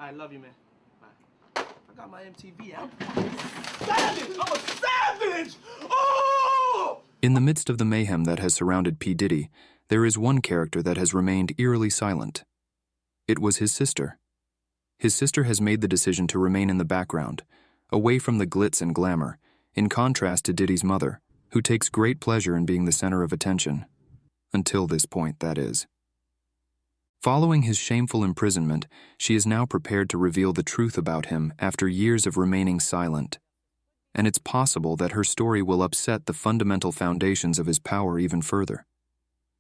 I love you, man. Bye. I got my MTV out. Savage! I'm a savage! Oh! In the midst of the mayhem that has surrounded P. Diddy, there is one character that has remained eerily silent. It was his sister. His sister has made the decision to remain in the background, away from the glitz and glamour, in contrast to Diddy's mother, who takes great pleasure in being the center of attention. Until this point, that is. Following his shameful imprisonment, she is now prepared to reveal the truth about him after years of remaining silent. And it's possible that her story will upset the fundamental foundations of his power even further.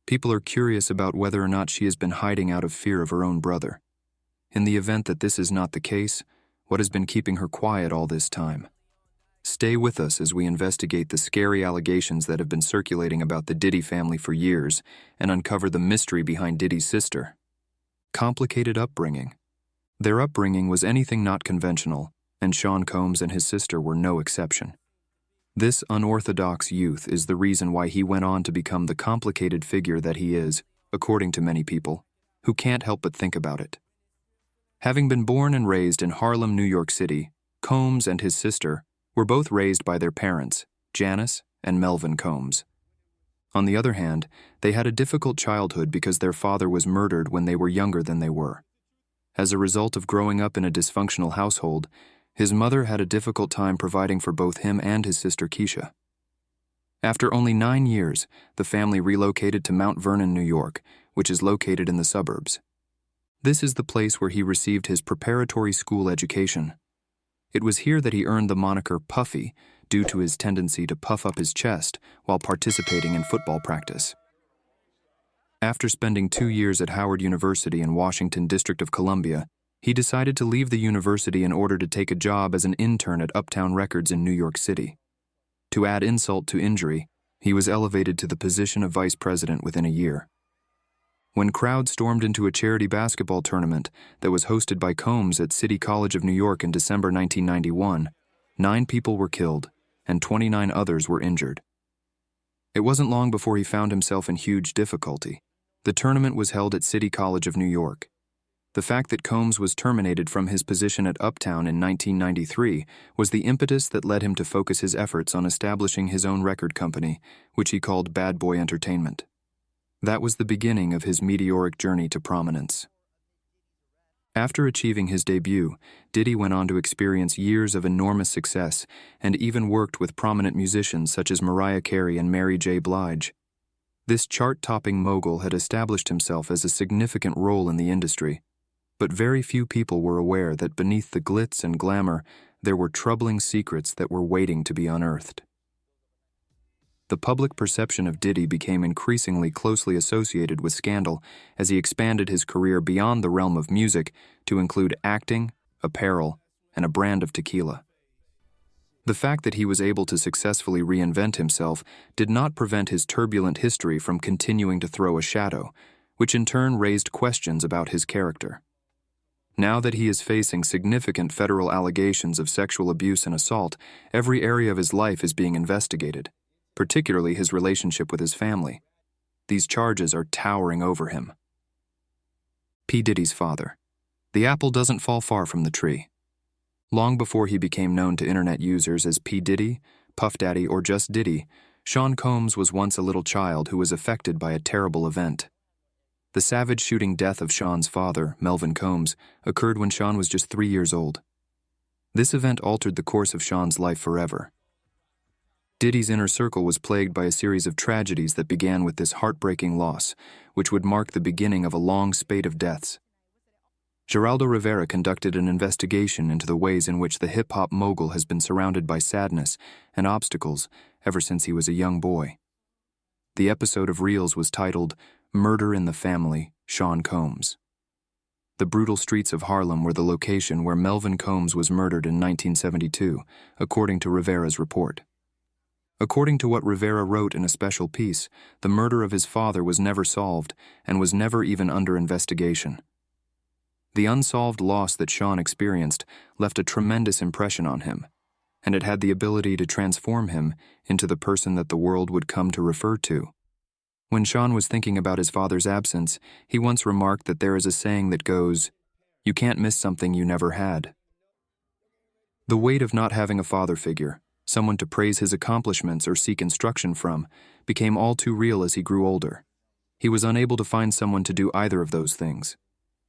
People are curious about whether or not she has been hiding out of fear of her own brother. In the event that this is not the case, what has been keeping her quiet all this time? Stay with us as we investigate the scary allegations that have been circulating about the Diddy family for years and uncover the mystery behind Diddy's sister. Complicated upbringing. Their upbringing was anything not conventional, and Sean Combs and his sister were no exception. This unorthodox youth is the reason why he went on to become the complicated figure that he is, according to many people, who can't help but think about it. Having been born and raised in Harlem, New York City, Combs and his sister were both raised by their parents, Janice and Melvin Combs. On the other hand, they had a difficult childhood because their father was murdered when they were younger than they were. As a result of growing up in a dysfunctional household, his mother had a difficult time providing for both him and his sister Keisha. After only 9 years, the family relocated to Mount Vernon, New York, which is located in the suburbs. This is the place where he received his preparatory school education. It was here that he earned the moniker Puffy due to his tendency to puff up his chest while participating in football practice. After spending 2 years at Howard University in Washington, District of Columbia, he decided to leave the university in order to take a job as an intern at Uptown Records in New York City. To add insult to injury, he was elevated to the position of vice president within a year. When crowds stormed into a charity basketball tournament that was hosted by Combs at City College of New York in December 1991, 9 people were killed and 29 others were injured. It wasn't long before he found himself in huge difficulty. The tournament was held at City College of New York. The fact that Combs was terminated from his position at Uptown in 1993 was the impetus that led him to focus his efforts on establishing his own record company, which he called Bad Boy Entertainment. That was the beginning of his meteoric journey to prominence. After achieving his debut, Diddy went on to experience years of enormous success and even worked with prominent musicians such as Mariah Carey and Mary J. Blige. This chart-topping mogul had established himself as a significant role in the industry, but very few people were aware that beneath the glitz and glamour, there were troubling secrets that were waiting to be unearthed. The public perception of Diddy became increasingly closely associated with scandal as he expanded his career beyond the realm of music to include acting, apparel, and a brand of tequila. The fact that he was able to successfully reinvent himself did not prevent his turbulent history from continuing to throw a shadow, which in turn raised questions about his character. Now that he is facing significant federal allegations of sexual abuse and assault, every area of his life is being investigated, particularly his relationship with his family. These charges are towering over him. P. Diddy's father. The apple doesn't fall far from the tree. Long before he became known to internet users as P. Diddy, Puff Daddy, or just Diddy, Sean Combs was once a little child who was affected by a terrible event. The savage shooting death of Sean's father, Melvin Combs, occurred when Sean was just 3 years old. This event altered the course of Sean's life forever. Diddy's inner circle was plagued by a series of tragedies that began with this heartbreaking loss, which would mark the beginning of a long spate of deaths. Geraldo Rivera conducted an investigation into the ways in which the hip-hop mogul has been surrounded by sadness and obstacles ever since he was a young boy. The episode of Reels was titled, "Murder in the Family, Sean Combs." The brutal streets of Harlem were the location where Melvin Combs was murdered in 1972, according to Rivera's report. According to what Rivera wrote in a special piece, the murder of his father was never solved and was never even under investigation. The unsolved loss that Sean experienced left a tremendous impression on him, and it had the ability to transform him into the person that the world would come to refer to. When Sean was thinking about his father's absence, he once remarked that there is a saying that goes, You can't miss something you never had. The weight of not having a father figure, someone to praise his accomplishments or seek instruction from, became all too real as he grew older. He was unable to find someone to do either of those things.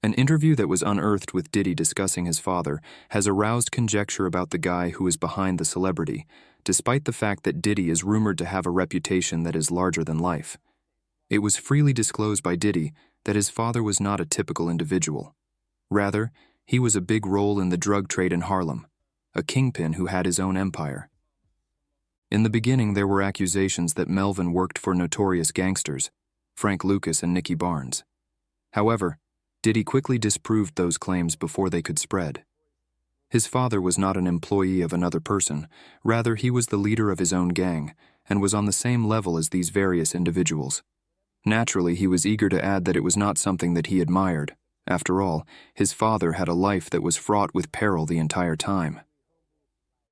An interview that was unearthed with Diddy discussing his father has aroused conjecture about the guy who is behind the celebrity, despite the fact that Diddy is rumored to have a reputation that is larger than life. It was freely disclosed by Diddy that his father was not a typical individual. Rather, he was a big role in the drug trade in Harlem, a kingpin who had his own empire. In the beginning, there were accusations that Melvin worked for notorious gangsters, Frank Lucas and Nicky Barnes. However, Diddy quickly disproved those claims before they could spread. His father was not an employee of another person, rather he was the leader of his own gang, and was on the same level as these various individuals. Naturally, he was eager to add that it was not something that he admired. After all, his father had a life that was fraught with peril the entire time.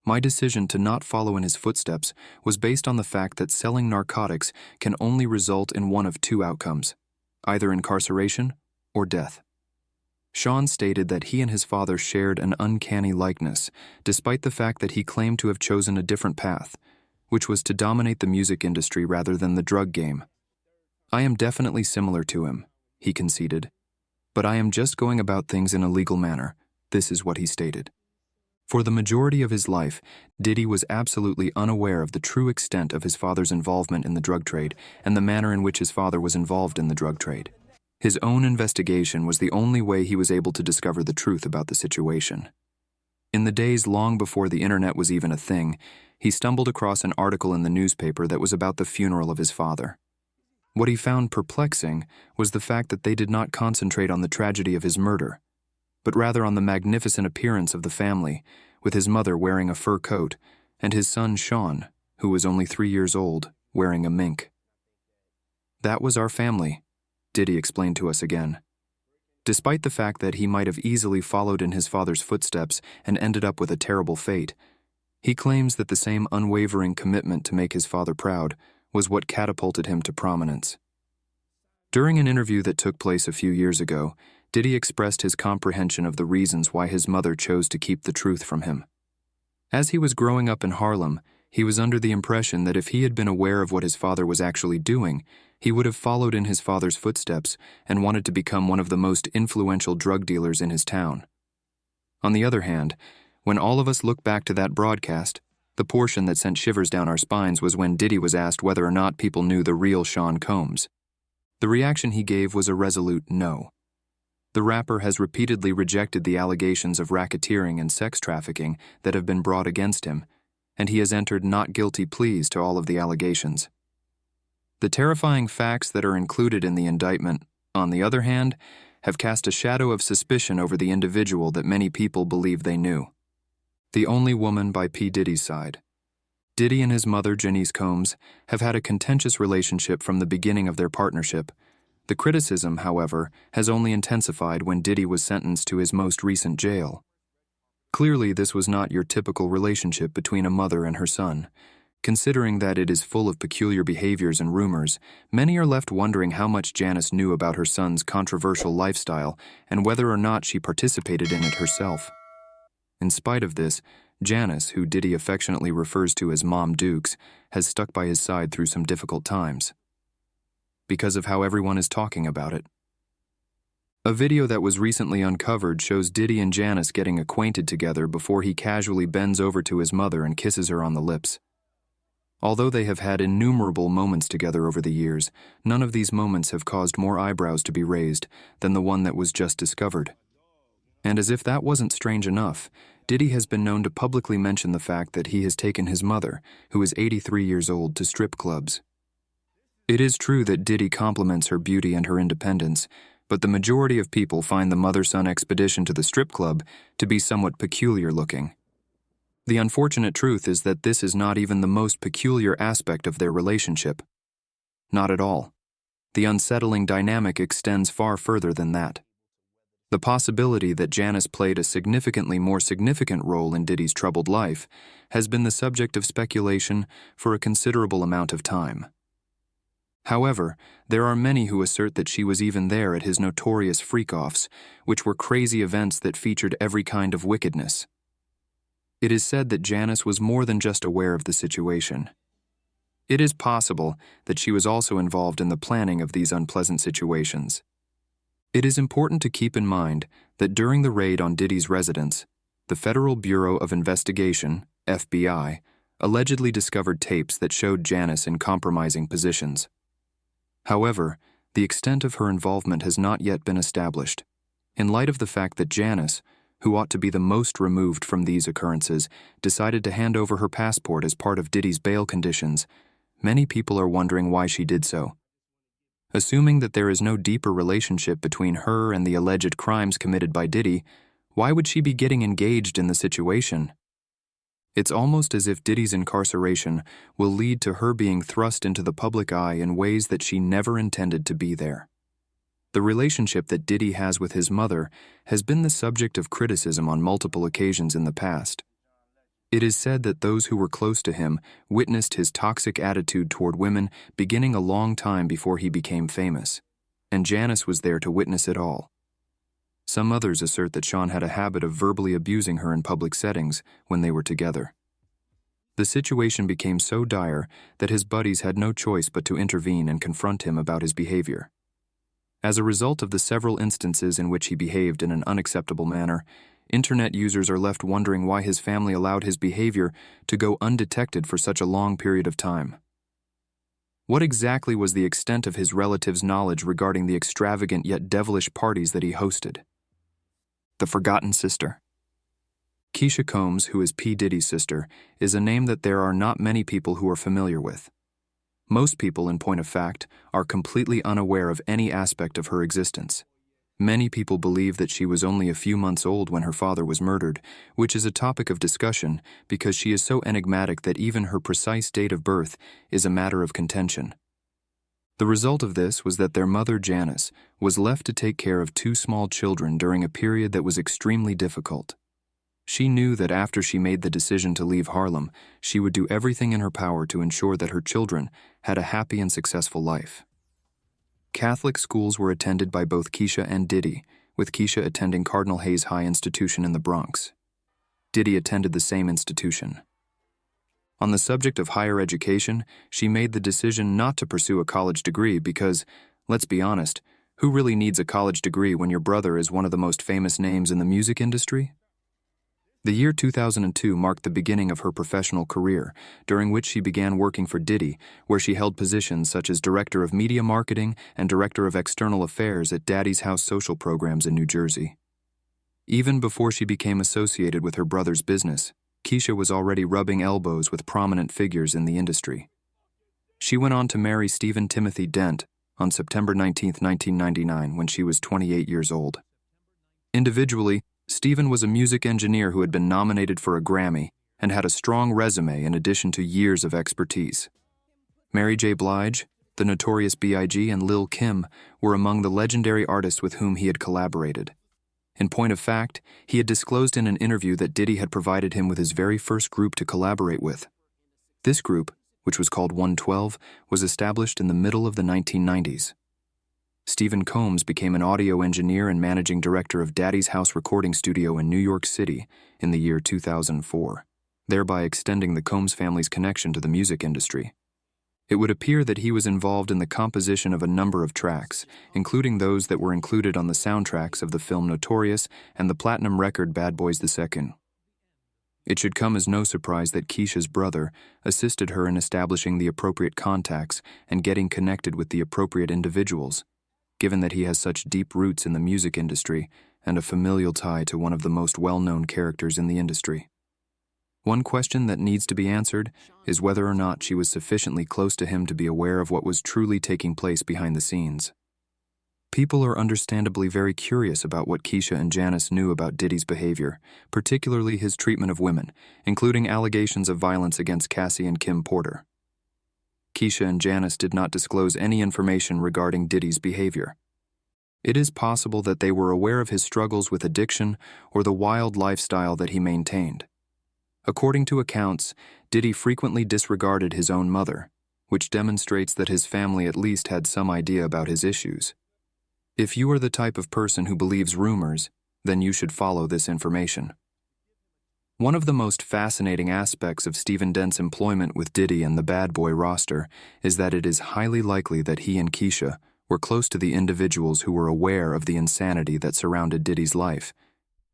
My decision to not follow in his footsteps was based on the fact that selling narcotics can only result in one of two outcomes, either incarceration or death. Sean stated that he and his father shared an uncanny likeness, despite the fact that he claimed to have chosen a different path, which was to dominate the music industry rather than the drug game. I am definitely similar to him, he conceded, but I am just going about things in a legal manner. This is what he stated. For the majority of his life, Diddy was absolutely unaware of the true extent of his father's involvement in the drug trade and the manner in which his father was involved in the drug trade. His own investigation was the only way he was able to discover the truth about the situation. In the days long before the internet was even a thing, he stumbled across an article in the newspaper that was about the funeral of his father. What he found perplexing was the fact that they did not concentrate on the tragedy of his murder, but rather on the magnificent appearance of the family, with his mother wearing a fur coat and his son Sean, who was only 3 years old, wearing a mink. That was our family, Diddy explained to us again. Despite the fact that he might have easily followed in his father's footsteps and ended up with a terrible fate, he claims that the same unwavering commitment to make his father proud was what catapulted him to prominence. During an interview that took place a few years ago, Diddy expressed his comprehension of the reasons why his mother chose to keep the truth from him. As he was growing up in Harlem, he was under the impression that if he had been aware of what his father was actually doing, he would have followed in his father's footsteps and wanted to become one of the most influential drug dealers in his town. On the other hand, when all of us look back to that broadcast, the portion that sent shivers down our spines was when Diddy was asked whether or not people knew the real Sean Combs. The reaction he gave was a resolute no. The rapper has repeatedly rejected the allegations of racketeering and sex trafficking that have been brought against him, and he has entered not guilty pleas to all of the allegations. The terrifying facts that are included in the indictment, on the other hand, have cast a shadow of suspicion over the individual that many people believe they knew. The Only Woman by P. Diddy's side. Diddy and his mother, Janice Combs, have had a contentious relationship from the beginning of their partnership. The criticism, however, has only intensified when Diddy was sentenced to his most recent jail. Clearly, this was not your typical relationship between a mother and her son. Considering that it is full of peculiar behaviors and rumors, many are left wondering how much Janice knew about her son's controversial lifestyle and whether or not she participated in it herself. In spite of this, Janice, who Diddy affectionately refers to as Mom Dukes, has stuck by his side through some difficult times. Because of how everyone is talking about it. A video that was recently uncovered shows Diddy and Janice getting acquainted together before he casually bends over to his mother and kisses her on the lips. Although they have had innumerable moments together over the years, none of these moments have caused more eyebrows to be raised than the one that was just discovered. And as if that wasn't strange enough, Diddy has been known to publicly mention the fact that he has taken his mother, who is 83 years old, to strip clubs. It is true that Diddy compliments her beauty and her independence, but the majority of people find the mother-son expedition to the strip club to be somewhat peculiar looking. The unfortunate truth is that this is not even the most peculiar aspect of their relationship. Not at all. The unsettling dynamic extends far further than that. The possibility that Janice played a significantly more significant role in Diddy's troubled life has been the subject of speculation for a considerable amount of time. However, there are many who assert that she was even there at his notorious freak-offs, which were crazy events that featured every kind of wickedness. It is said that Janice was more than just aware of the situation. It is possible that she was also involved in the planning of these unpleasant situations. It is important to keep in mind that during the raid on Diddy's residence, the Federal Bureau of Investigation, FBI, allegedly discovered tapes that showed Janice in compromising positions. However, the extent of her involvement has not yet been established. In light of the fact that Janice, who ought to be the most removed from these occurrences, decided to hand over her passport as part of Diddy's bail conditions, many people are wondering why she did so. Assuming that there is no deeper relationship between her and the alleged crimes committed by Diddy, why would she be getting engaged in the situation? It's almost as if Diddy's incarceration will lead to her being thrust into the public eye in ways that she never intended to be there. The relationship that Diddy has with his mother has been the subject of criticism on multiple occasions in the past. It is said that those who were close to him witnessed his toxic attitude toward women beginning a long time before he became famous, and Janice was there to witness it all. Some others assert that Sean had a habit of verbally abusing her in public settings when they were together. The situation became so dire that his buddies had no choice but to intervene and confront him about his behavior. As a result of the several instances in which he behaved in an unacceptable manner, Internet users are left wondering why his family allowed his behavior to go undetected for such a long period of time. What exactly was the extent of his relatives' knowledge regarding the extravagant yet devilish parties that he hosted? The Forgotten Sister. Keisha Combs, who is P. Diddy's sister, is a name that there are not many people who are familiar with. Most people, in point of fact, are completely unaware of any aspect of her existence. Many people believe that she was only a few months old when her father was murdered, which is a topic of discussion because she is so enigmatic that even her precise date of birth is a matter of contention. The result of this was that their mother, Janice, was left to take care of two small children during a period that was extremely difficult. She knew that after she made the decision to leave Harlem, she would do everything in her power to ensure that her children had a happy and successful life. Catholic schools were attended by both Keisha and Diddy, with Keisha attending Cardinal Hayes High Institution in the Bronx. Diddy attended the same institution. On the subject of higher education, she made the decision not to pursue a college degree because, let's be honest, who really needs a college degree when your brother is one of the most famous names in the music industry? The year 2002 marked the beginning of her professional career, during which she began working for Diddy, where she held positions such as Director of Media Marketing and Director of External Affairs at Daddy's House social programs in New Jersey. Even before she became associated with her brother's business, Keisha was already rubbing elbows with prominent figures in the industry. She went on to marry Stephen Timothy Dent on September 19, 1999, when she was 28 years old. Individually, Stephen was a music engineer who had been nominated for a Grammy and had a strong resume in addition to years of expertise. Mary J. Blige, the Notorious B.I.G., and Lil' Kim were among the legendary artists with whom he had collaborated. In point of fact, he had disclosed in an interview that Diddy had provided him with his very first group to collaborate with. This group, which was called 112, was established in the middle of the 1990s. Stephen Combs became an audio engineer and managing director of Daddy's House recording studio in New York City in the year 2004, thereby extending the Combs family's connection to the music industry. It would appear that he was involved in the composition of a number of tracks, including those that were included on the soundtracks of the film Notorious and the platinum record Bad Boys II. It should come as no surprise that Keisha's brother assisted her in establishing the appropriate contacts and getting connected with the appropriate individuals, given that he has such deep roots in the music industry and a familial tie to one of the most well-known characters in the industry. One question that needs to be answered is whether or not she was sufficiently close to him to be aware of what was truly taking place behind the scenes. People are understandably very curious about what Keisha and Janice knew about Diddy's behavior, particularly his treatment of women, including allegations of violence against Cassie and Kim Porter. Keisha and Janice did not disclose any information regarding Diddy's behavior. It is possible that they were aware of his struggles with addiction or the wild lifestyle that he maintained. According to accounts, Diddy frequently disregarded his own mother, which demonstrates that his family at least had some idea about his issues. If you are the type of person who believes rumors, then you should follow this information. One of the most fascinating aspects of Stephen Dent's employment with Diddy and the Bad Boy roster is that it is highly likely that he and Keisha were close to the individuals who were aware of the insanity that surrounded Diddy's life,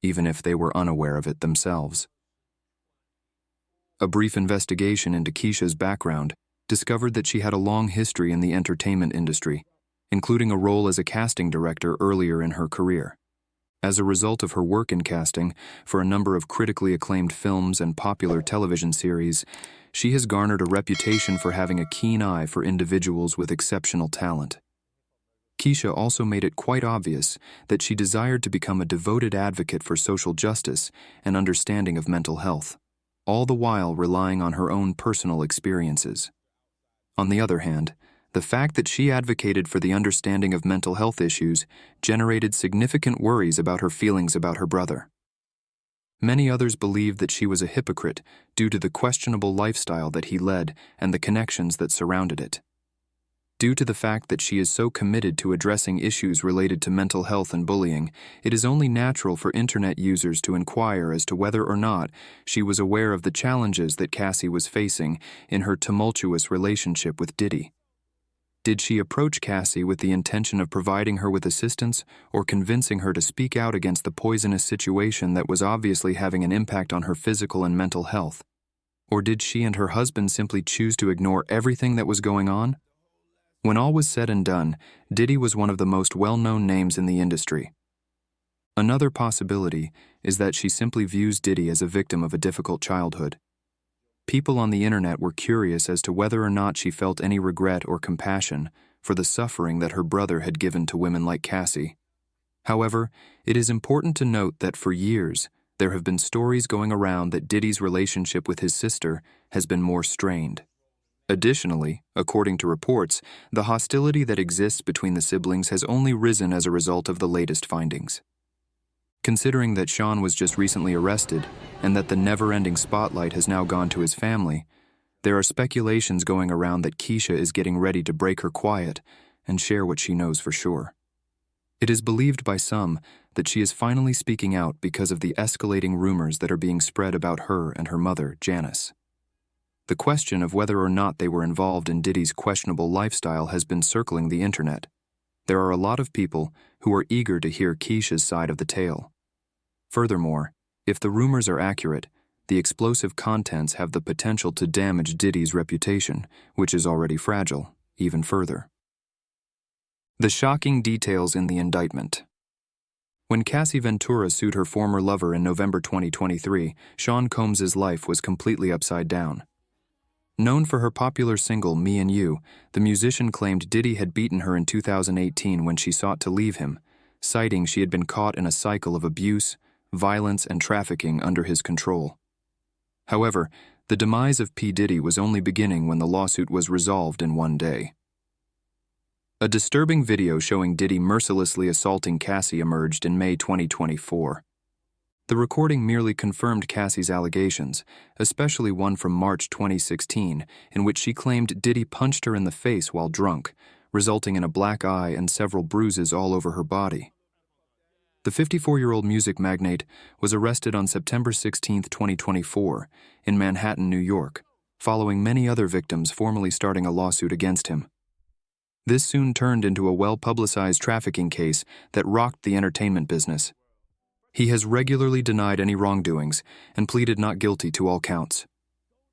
even if they were unaware of it themselves. A brief investigation into Keisha's background discovered that she had a long history in the entertainment industry, including a role as a casting director earlier in her career. As a result of her work in casting for a number of critically acclaimed films and popular television series, she has garnered a reputation for having a keen eye for individuals with exceptional talent. Keisha also made it quite obvious that she desired to become a devoted advocate for social justice and understanding of mental health, all the while relying on her own personal experiences. On the other hand, the fact that she advocated for the understanding of mental health issues generated significant worries about her feelings about her brother. Many others believed that she was a hypocrite due to the questionable lifestyle that he led and the connections that surrounded it. Due to the fact that she is so committed to addressing issues related to mental health and bullying, it is only natural for internet users to inquire as to whether or not she was aware of the challenges that Cassie was facing in her tumultuous relationship with Diddy. Did she approach Cassie with the intention of providing her with assistance or convincing her to speak out against the poisonous situation that was obviously having an impact on her physical and mental health? Or did she and her husband simply choose to ignore everything that was going on? When all was said and done, Diddy was one of the most well-known names in the industry. Another possibility is that she simply views Diddy as a victim of a difficult childhood. People on the internet were curious as to whether or not she felt any regret or compassion for the suffering that her brother had given to women like Cassie. However, it is important to note that for years, there have been stories going around that Diddy's relationship with his sister has been more strained. Additionally, according to reports, the hostility that exists between the siblings has only risen as a result of the latest findings. Considering that Sean was just recently arrested and that the never-ending spotlight has now gone to his family, there are speculations going around that Keisha is getting ready to break her quiet and share what she knows for sure. It is believed by some that she is finally speaking out because of the escalating rumors that are being spread about her and her mother, Janice. The question of whether or not they were involved in Diddy's questionable lifestyle has been circling the internet. There are a lot of people who are eager to hear Keisha's side of the tale. Furthermore, if the rumors are accurate, the explosive contents have the potential to damage Diddy's reputation, which is already fragile, even further. The shocking details in the indictment. When Cassie Ventura sued her former lover in November 2023, Sean Combs's life was completely upside down. Known for her popular single, Me and You, the musician claimed Diddy had beaten her in 2018 when she sought to leave him, citing she had been caught in a cycle of abuse, violence, and trafficking under his control. However, the demise of P. Diddy was only beginning when the lawsuit was resolved in one day. A disturbing video showing Diddy mercilessly assaulting Cassie emerged in May 2024. The recording merely confirmed Cassie's allegations, especially one from March 2016, in which she claimed Diddy punched her in the face while drunk, resulting in a black eye and several bruises all over her body. The 54-year-old music magnate was arrested on September 16, 2024, in Manhattan, New York, following many other victims formally starting a lawsuit against him. This soon turned into a well-publicized trafficking case that rocked the entertainment business. He has regularly denied any wrongdoings and pleaded not guilty to all counts.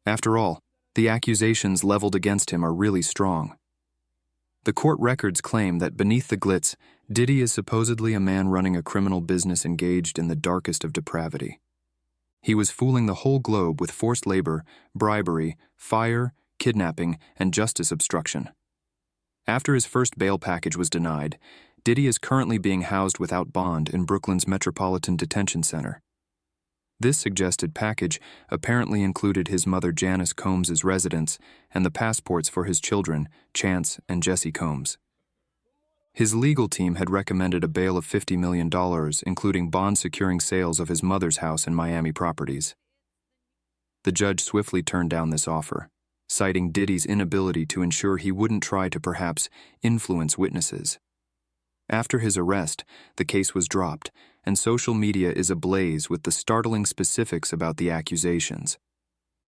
After all, the accusations leveled against him are really strong. The court records claim that beneath the glitz, Diddy is supposedly a man running a criminal business engaged in the darkest of depravity. He was fooling the whole globe with forced labor, bribery, fire, kidnapping, and justice obstruction. After his first bail package was denied, Diddy is currently being housed without bond in Brooklyn's Metropolitan Detention Center. This suggested package apparently included his mother Janice Combs's residence and the passports for his children, Chance and Jesse Combs. His legal team had recommended a bail of $50 million, including bond-securing sales of his mother's house and Miami properties. The judge swiftly turned down this offer. citing Diddy's inability to ensure he wouldn't try to perhaps influence witnesses. After his arrest, the case was dropped, and social media is ablaze with the startling specifics about the accusations.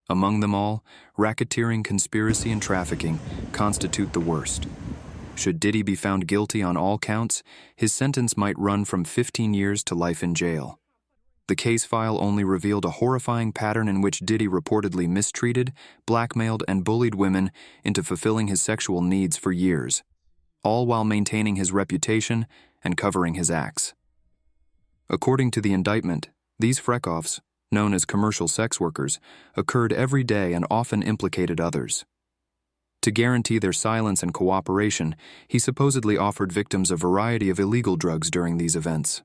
Among them all, racketeering, conspiracy, and trafficking constitute the worst. Should Diddy be found guilty on all counts, his sentence might run from 15 years to life in jail. The case file only revealed a horrifying pattern in which Diddy reportedly mistreated, blackmailed, and bullied women into fulfilling his sexual needs for years, all while maintaining his reputation and covering his acts. According to the indictment, these freak-offs, known as commercial sex workers, occurred every day and often implicated others. To guarantee their silence and cooperation, he supposedly offered victims a variety of illegal drugs during these events.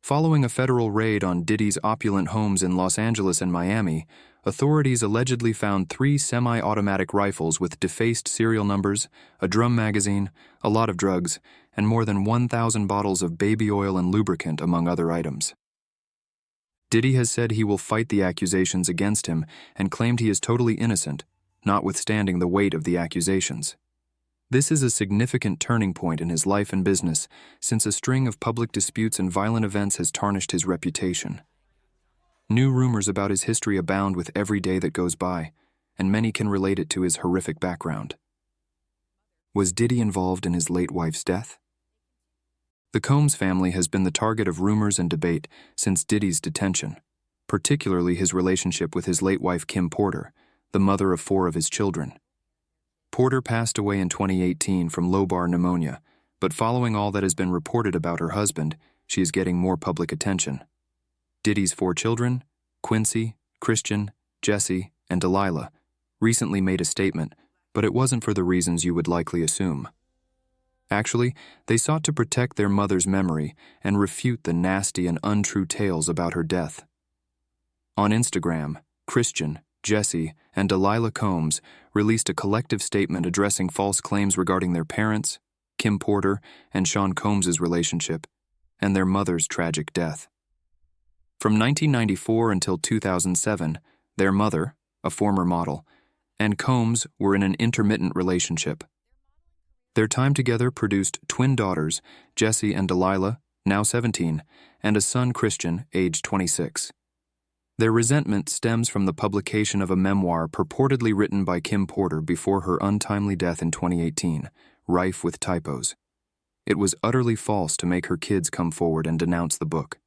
Following a federal raid on Diddy's opulent homes in Los Angeles and Miami, authorities allegedly found 3 semi-automatic rifles with defaced serial numbers, a drum magazine, a lot of drugs, and more than 1,000 bottles of baby oil and lubricant, among other items. Diddy has said he will fight the accusations against him and claimed he is totally innocent, notwithstanding the weight of the accusations. This is a significant turning point in his life and business, since a string of public disputes and violent events has tarnished his reputation. New rumors about his history abound with every day that goes by, and many can relate it to his horrific background. Was Diddy involved in his late wife's death? The Combs family has been the target of rumors and debate since Diddy's detention, particularly his relationship with his late wife Kim Porter, the mother of 4 of his children. Porter passed away in 2018 from lobar pneumonia, but following all that has been reported about her husband, she is getting more public attention. Diddy's 4 children, Quincy, Christian, Jesse, and Delilah, recently made a statement, but it wasn't for the reasons you would likely assume. Actually, they sought to protect their mother's memory and refute the nasty and untrue tales about her death. On Instagram, Christian, Jesse, and Delilah Combs released a collective statement addressing false claims regarding their parents, Kim Porter, and Sean Combs' relationship, and their mother's tragic death. From 1994 until 2007, their mother, a former model, and Combs were in an intermittent relationship. Their time together produced twin daughters, Jessie and Delilah, now 17, and a son, Christian, aged 26. Their resentment stems from the publication of a memoir purportedly written by Kim Porter before her untimely death in 2018, rife with typos. It was utterly false to make her kids come forward and denounce the book.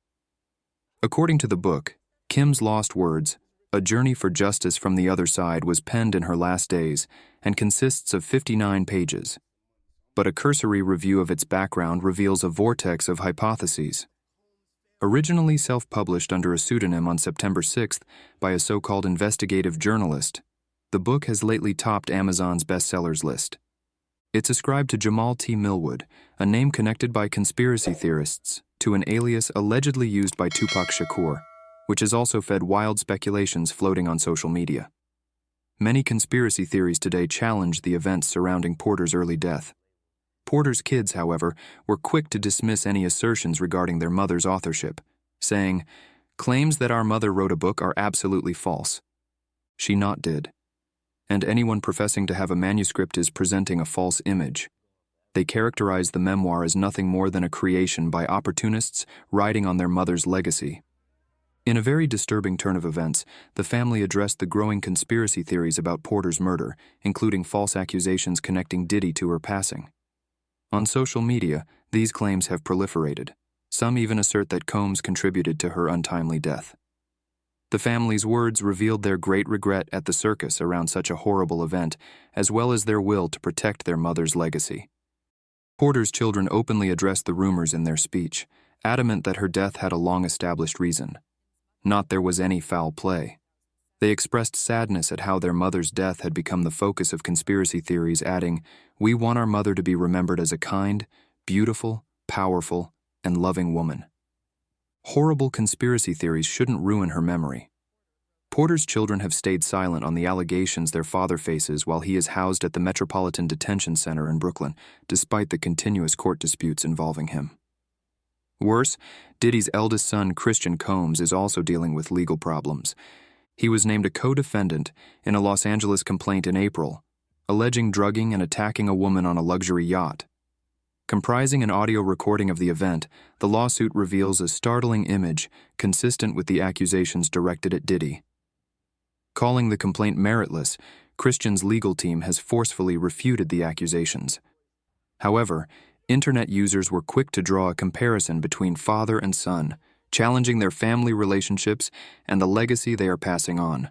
According to the book, Kim's lost words, A Journey for Justice from the Other Side, was penned in her last days and consists of 59 pages. But a cursory review of its background reveals a vortex of hypotheses. Originally self-published under a pseudonym on September 6th by a so-called investigative journalist, the book has lately topped Amazon's bestsellers list. It's ascribed to Jamal T. Millwood, a name connected by conspiracy theorists to an alias allegedly used by Tupac Shakur, which has also fed wild speculations floating on social media. Many conspiracy theories today challenge the events surrounding Porter's early death. Porter's kids, however, were quick to dismiss any assertions regarding their mother's authorship, saying, "Claims that our mother wrote a book are absolutely false. She not did. And anyone professing to have a manuscript is presenting a false image." They characterize the memoir as nothing more than a creation by opportunists riding on their mother's legacy. In a very disturbing turn of events, the family addressed the growing conspiracy theories about Porter's murder, including false accusations connecting Diddy to her passing. On social media, these claims have proliferated. Some even assert that Combs contributed to her untimely death. The family's words revealed their great regret at the circus around such a horrible event, as well as their will to protect their mother's legacy. Porter's children openly addressed the rumors in their speech, adamant that her death had a long-established reason. Not there was any foul play. They expressed sadness at how their mother's death had become the focus of conspiracy theories, adding, "We want our mother to be remembered as a kind, beautiful, powerful, and loving woman." Horrible conspiracy theories shouldn't ruin her memory. Porter's children have stayed silent on the allegations their father faces while he is housed at the Metropolitan Detention Center in Brooklyn, despite the continuous court disputes involving him. Worse, Diddy's eldest son, Christian Combs, is also dealing with legal problems. He was named a co-defendant in a Los Angeles complaint in April, alleging drugging and attacking a woman on a luxury yacht. Comprising an audio recording of the event, the lawsuit reveals a startling image consistent with the accusations directed at Diddy. Calling the complaint meritless, Christian's legal team has forcefully refuted the accusations. However, internet users were quick to draw a comparison between father and son, challenging their family relationships and the legacy they are passing on.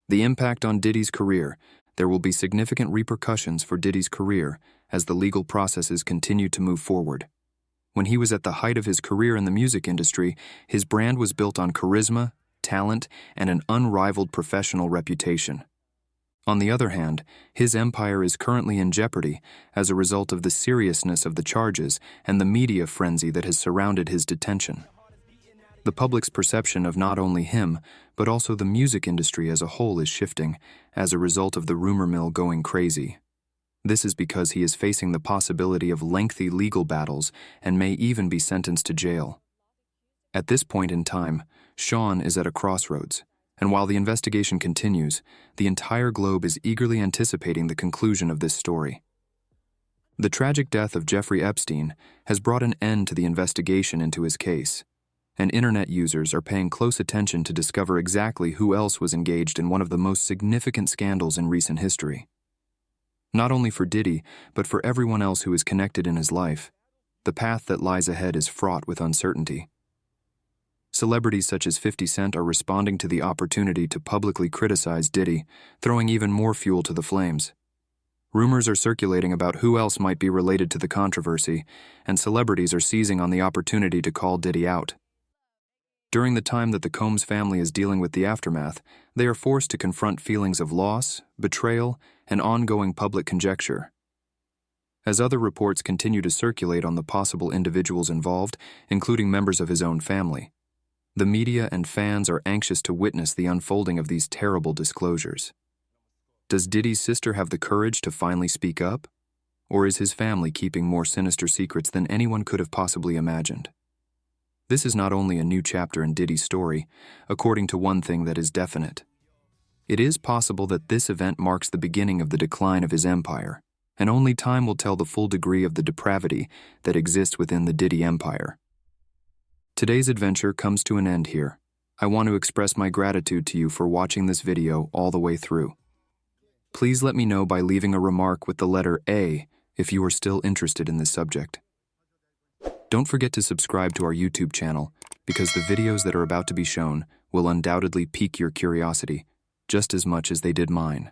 The impact on Diddy's career. There will be significant repercussions for Diddy's career as the legal processes continue to move forward. When he was at the height of his career in the music industry, his brand was built on charisma, talent, and an unrivaled professional reputation. On the other hand, his empire is currently in jeopardy as a result of the seriousness of the charges and the media frenzy that has surrounded his detention. The public's perception of not only him, but also the music industry as a whole is shifting as a result of the rumor mill going crazy. This is because he is facing the possibility of lengthy legal battles and may even be sentenced to jail. At this point in time, Sean is at a crossroads, and while the investigation continues, the entire globe is eagerly anticipating the conclusion of this story. The tragic death of Jeffrey Epstein has brought an end to the investigation into his case, and internet users are paying close attention to discover exactly who else was engaged in one of the most significant scandals in recent history. Not only for Diddy, but for everyone else who is connected in his life, the path that lies ahead is fraught with uncertainty. Celebrities such as 50 Cent are responding to the opportunity to publicly criticize Diddy, throwing even more fuel to the flames. Rumors are circulating about who else might be related to the controversy, and celebrities are seizing on the opportunity to call Diddy out. During the time that the Combs family is dealing with the aftermath, they are forced to confront feelings of loss, betrayal, and ongoing public conjecture. As other reports continue to circulate on the possible individuals involved, including members of his own family, the media and fans are anxious to witness the unfolding of these terrible disclosures. Does Diddy's sister have the courage to finally speak up? Or is his family keeping more sinister secrets than anyone could have possibly imagined? This is not only a new chapter in Diddy's story, according to one thing that is definite. It is possible that this event marks the beginning of the decline of his empire, and only time will tell the full degree of the depravity that exists within the Diddy empire. Today's adventure comes to an end here. I want to express my gratitude to you for watching this video all the way through. Please let me know by leaving a remark with the letter A if you are still interested in this subject. Don't forget to subscribe to our YouTube channel, because the videos that are about to be shown will undoubtedly pique your curiosity, just as much as they did mine.